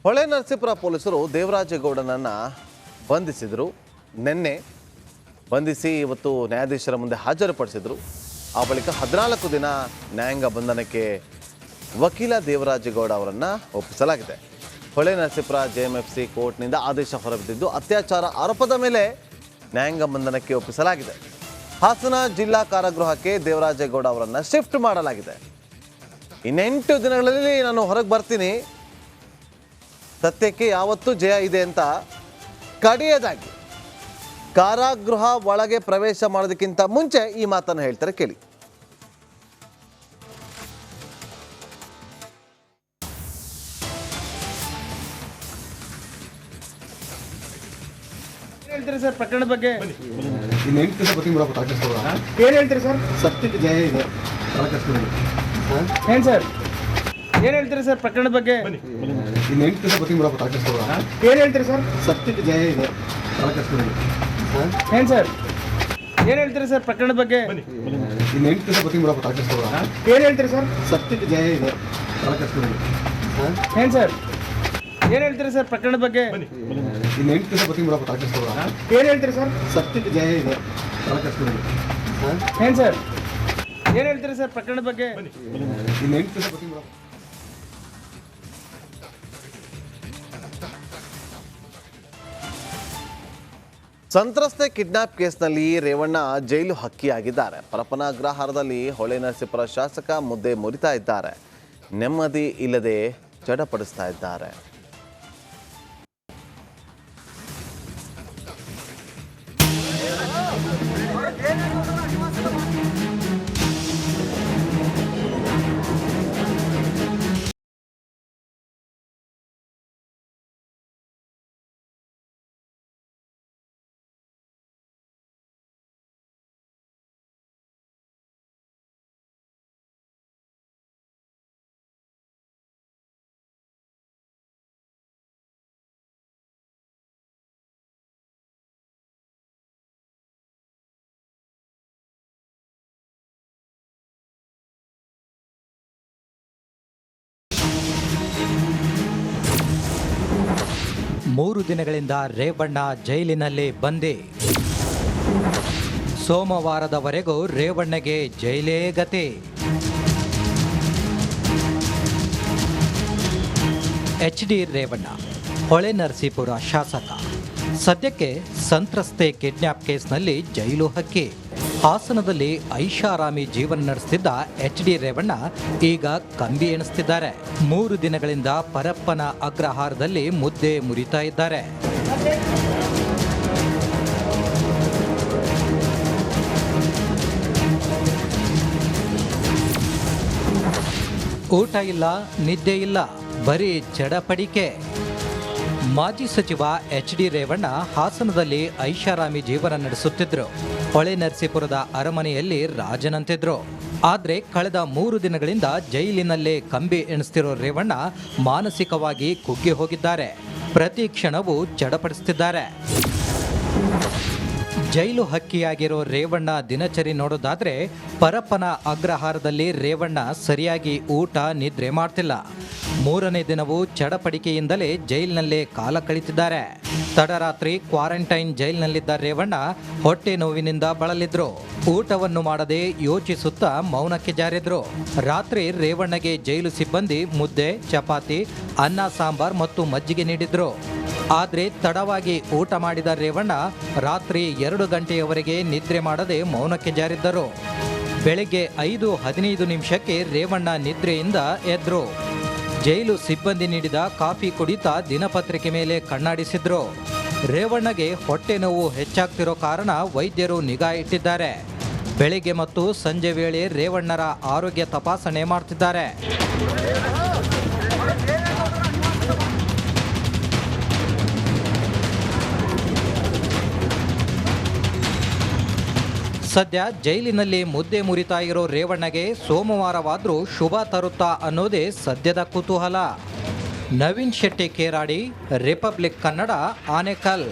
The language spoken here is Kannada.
ಹೊಳೆನರಸೀಪುರ ಪೊಲೀಸರು ದೇವರಾಜೇಗೌಡನನ್ನು ಬಂಧಿಸಿದರು. ನಿನ್ನೆ ಬಂಧಿಸಿ ಇವತ್ತು ನ್ಯಾಯಾಧೀಶರ ಮುಂದೆ ಹಾಜರುಪಡಿಸಿದರು. ಆ ಬಳಿಕ 14 ದಿನ ನ್ಯಾಯಾಂಗ ಬಂಧನಕ್ಕೆ ವಕೀಲ ದೇವರಾಜೇಗೌಡ ಅವರನ್ನು ಒಪ್ಪಿಸಲಾಗಿದೆ. ಹೊಳೆನರಸೀಪುರ JMFC ಕೋರ್ಟ್ನಿಂದ ಆದೇಶ ಹೊರಬಿದ್ದಿದ್ದು ಅತ್ಯಾಚಾರ ಆರೋಪದ ಮೇಲೆ ನ್ಯಾಯಾಂಗ ಬಂಧನಕ್ಕೆ ಒಪ್ಪಿಸಲಾಗಿದೆ. ಹಾಸನ ಜಿಲ್ಲಾ ಕಾರಾಗೃಹಕ್ಕೆ ದೇವರಾಜೇಗೌಡ ಅವರನ್ನು ಶಿಫ್ಟ್ ಮಾಡಲಾಗಿದೆ. ಇನ್ನೆಂಟು ದಿನಗಳಲ್ಲಿ ನಾನು ಹೊರಗೆ ಬರ್ತೀನಿ, ಸತ್ಯಕ್ಕೆ ಯಾವತ್ತೂ ಜಯ ಇದೆ ಅಂತ ಕಡೆಯದಾಗಿ ಕಾರಾಗೃಹ ಒಳಗೆ ಪ್ರವೇಶ ಮಾಡೋದಕ್ಕಿಂತ ಮುಂಚೆ ಈ ಮಾತನ್ನು ಹೇಳ್ತಾರೆ, ಕೇಳಿ. ಹೇಳ್ತೀರಿ ಸರ್ ಪ್ರಕರಣ ಬಗ್ಗೆ? ಇನ್ನು 8 ದಿವಸ ಬರ್ತೀನಿ ಬಿಡಪ್ಪ ತಾಕಸ್ಕೊಳ. ಏನು ಹೇಳ್ತೀರಿ ಸರ್? ಸತ್ಯಕ್ಕೆ ಜಯ ಇದೆ ತಾಕಸ್ಕೊಳಿ. ಏನು ಸರ್ ಏನು ಹೇಳ್ತೀರಿ ಸರ್ ಪ್ರಕರಣ ಬಗ್ಗೆ? ಇನ್ನು 8 ದಿವಸ ಬರ್ತೀನಿ ಬಿಡಪ್ಪ ತಾಕಸ್ಕೊಳ. ಏನು ಹೇಳ್ತೀರಿ ಸರ್? ಸತ್ಯಕ್ಕೆ ಜಯ ಇದೆ ತಾಕಸ್ಕೊಳಿ. ಏನು ಸರ್ ಏನು ಹೇಳ್ತೀರಿ ಸರ್ ಪ್ರಕರಣ ಬಗ್ಗೆ? ಇನ್ನು 8 ದಿವಸ ಬರ್ತೀನಿ ಬಿಡಪ್ಪ ತಾಕಸ್ಕೊಳ. ಏನು ಹೇಳ್ತೀರಿ ಸರ್? ಸತ್ಯಕ್ಕೆ ಜಯ ಇದೆ ತಾಕಸ್ಕೊಳಿ. ಏನು ಸರ್ ಏನು ಹೇಳ್ತೀರಿ ಸರ್ ಪ್ರಕರಣ ಬಗ್ಗೆ? ಇನ್ನು 8 ದಿವಸ ಬರ್ತೀನಿ ಬಿಡಪ್ಪ ತಾಕಸ್ಕೊಳ. ಏನು ಹೇಳ್ತೀರಿ ಸರ್? ಸತ್ಯಕ್ಕೆ ಜಯ ಇದೆ ತಾಕಸ್ಕೊಳಿ. ಏನು ಸರ್ ಏನು ಹೇಳ್ತೀರಿ ಸರ್ ಪ್ರಕರಣ ಬಗ್ಗೆ? ಇನ್ನು 8 ದಿವಸ ಬರ್ತೀನಿ ಬಿಡಪ್ಪ. ಸಂತ್ರಸ್ತೆ ಕಿಡ್ನಾಪ್ ಕೇಸ್ನಲ್ಲಿ ರೇವಣ್ಣ ಜೈಲು ಹಕ್ಕಿಯಾಗಿದ್ದಾರೆ. ಪರಪ್ಪನ ಅಗ್ರಹಾರದಲ್ಲಿ ಹೊಳೆನರಸೀಪುರ ಶಾಸಕ ಮುದ್ದೆ ಮುರಿತಾ ಇದ್ದಾರೆ. ನೆಮ್ಮದಿ ಇಲ್ಲದೆ ಚಡಪಡಿಸ್ತಾ ಇದ್ದಾರೆ. ಮೂರು ದಿನಗಳಿಂದ ರೇವಣ್ಣ ಜೈಲಿನಲ್ಲಿ ಬಂದಿ. ಸೋಮವಾರದವರೆಗೂ ರೇವಣ್ಣಗೆ ಜೈಲೇ ಗತಿ. HD ರೇವಣ್ಣ ಹೊಳೆನರಸೀಪುರ ಶಾಸಕ. ಸದ್ಯಕ್ಕೆ ಸಂತ್ರಸ್ತೆ ಕಿಡ್ನ್ಯಾಪ್ ಕೇಸ್ನಲ್ಲಿ ಜೈಲು ಹಕ್ಕಿ. ಹಾಸನದಲ್ಲಿ ಐಷಾರಾಮಿ ಜೀವನ ನಡೆಸುತ್ತಿದ್ದ HD ರೇವಣ್ಣ ಈಗ ಕಂಬಿ ಎಣಿಸ್ತಿದ್ದಾರೆ. 3 ದಿನಗಳಿಂದ ಪರಪ್ಪನ ಅಗ್ರಹಾರದಲ್ಲಿ ಮುದ್ದೆ ಮುರಿತಾ ಇದ್ದಾರೆ. ಊಟ ಇಲ್ಲ, ನಿದ್ದೆ ಇಲ್ಲ, ಬರೀ ಚಡಪಡಿಕೆ. ಮಾಜಿ ಸಚಿವ HD ರೇವಣ್ಣ ಹಾಸನದಲ್ಲಿ ಐಷಾರಾಮಿ ಜೀವನ ನಡೆಸುತ್ತಿದ್ರು. ಹೊಳೆನರಸೀಪುರದ ಅರಮನೆಯಲ್ಲಿ ರಾಜನಂತಿದ್ರು. ಆದರೆ ಕಳೆದ 3 ದಿನಗಳಿಂದ ಜೈಲಿನಲ್ಲೇ ಕಂಬಿ ಎಣಿಸ್ತಿರೋ ರೇವಣ್ಣ ಮಾನಸಿಕವಾಗಿ ಕುಗ್ಗಿ ಹೋಗಿದ್ದಾರೆ. ಪ್ರತಿ ಕ್ಷಣವೂ ಚಡಪಡಿಸುತ್ತಿದ್ದಾರೆ. ಜೈಲು ಹಕ್ಕಿಯಾಗಿರೋ ರೇವಣ್ಣ ದಿನಚರಿ ನೋಡೋದಾದ್ರೆ ಪರಪ್ಪನ ಅಗ್ರಹಾರದಲ್ಲಿ ರೇವಣ್ಣ ಸರಿಯಾಗಿ ಊಟ ನಿದ್ರೆ ಮಾಡ್ತಿಲ್ಲ. 3ನೇ ದಿನವೂ ಚಡಪಡಿಕೆಯಿಂದಲೇ ಜೈಲಿನಲ್ಲೇ ಕಾಲ ಕಳೀತಿದ್ದಾರೆ. ತಡರಾತ್ರಿ ಕ್ವಾರಂಟೈನ್ ಜೈಲಿನಲ್ಲಿದ್ದ ರೇವಣ್ಣ ಹೊಟ್ಟೆ ನೋವಿನಿಂದ ಬಳಲಿದ್ರು. ಊಟವನ್ನು ಮಾಡದೆ ಯೋಚಿಸುತ್ತಾ ಮೌನಕ್ಕೆ ಜಾರಿದ್ರು. ರಾತ್ರಿ ರೇವಣ್ಣಗೆ ಜೈಲು ಸಿಬ್ಬಂದಿ ಮುದ್ದೆ, ಚಪಾತಿ, ಅನ್ನ ಸಾಂಬಾರ್ ಮತ್ತು ಮಜ್ಜಿಗೆ ನೀಡಿದ್ರು. ಆದರೆ ತಡವಾಗಿ ಊಟ ಮಾಡಿದ ರೇವಣ್ಣ ರಾತ್ರಿ 2 ಗಂಟೆಯವರೆಗೆ ನಿದ್ರೆ ಮಾಡದೆ ಮೌನಕ್ಕೆ ಜಾರಿದ್ದರು. ಬೆಳಗ್ಗೆ 5:15 ರೇವಣ್ಣ ನಿದ್ರೆಯಿಂದ ಎದ್ರು. ಜೈಲು ಸಿಬ್ಬಂದಿ ನೀಡಿದ ಕಾಫಿ ಕುಡಿತಾ ದಿನಪತ್ರಿಕೆ ಮೇಲೆ ಕಣ್ಣಾಡಿಸಿದ್ರು. ರೇವಣ್ಣಗೆ ಹೊಟ್ಟೆ ನೋವು ಹೆಚ್ಚಾಗ್ತಿರೋ ಕಾರಣ ವೈದ್ಯರು ನಿಗಾ ಇಟ್ಟಿದ್ದಾರೆ. ಬೆಳಿಗ್ಗೆ ಮತ್ತು ಸಂಜೆ ವೇಳೆ ರೇವಣ್ಣರ ಆರೋಗ್ಯ ತಪಾಸಣೆ ಮಾಡ್ತಿದ್ದಾರೆ. ಸದ್ಯ ಜೈಲಿನಲ್ಲಿ ಮುದ್ದೆ ಮುರಿತಾ ಇರೋ ರೇವಣ್ಣಗೆ ಸೋಮವಾರವಾದ್ರೂ ಶುಭ ತರುತ್ತಾ ಅನ್ನೋದೇ ಸದ್ಯದ ಕುತೂಹಲ. ನವೀನ್ ಶೆಟ್ಟಿ ಕೇರಾಡಿ, ರಿಪಬ್ಲಿಕ್ ಕನ್ನಡ, ಆನೇಕಲ್.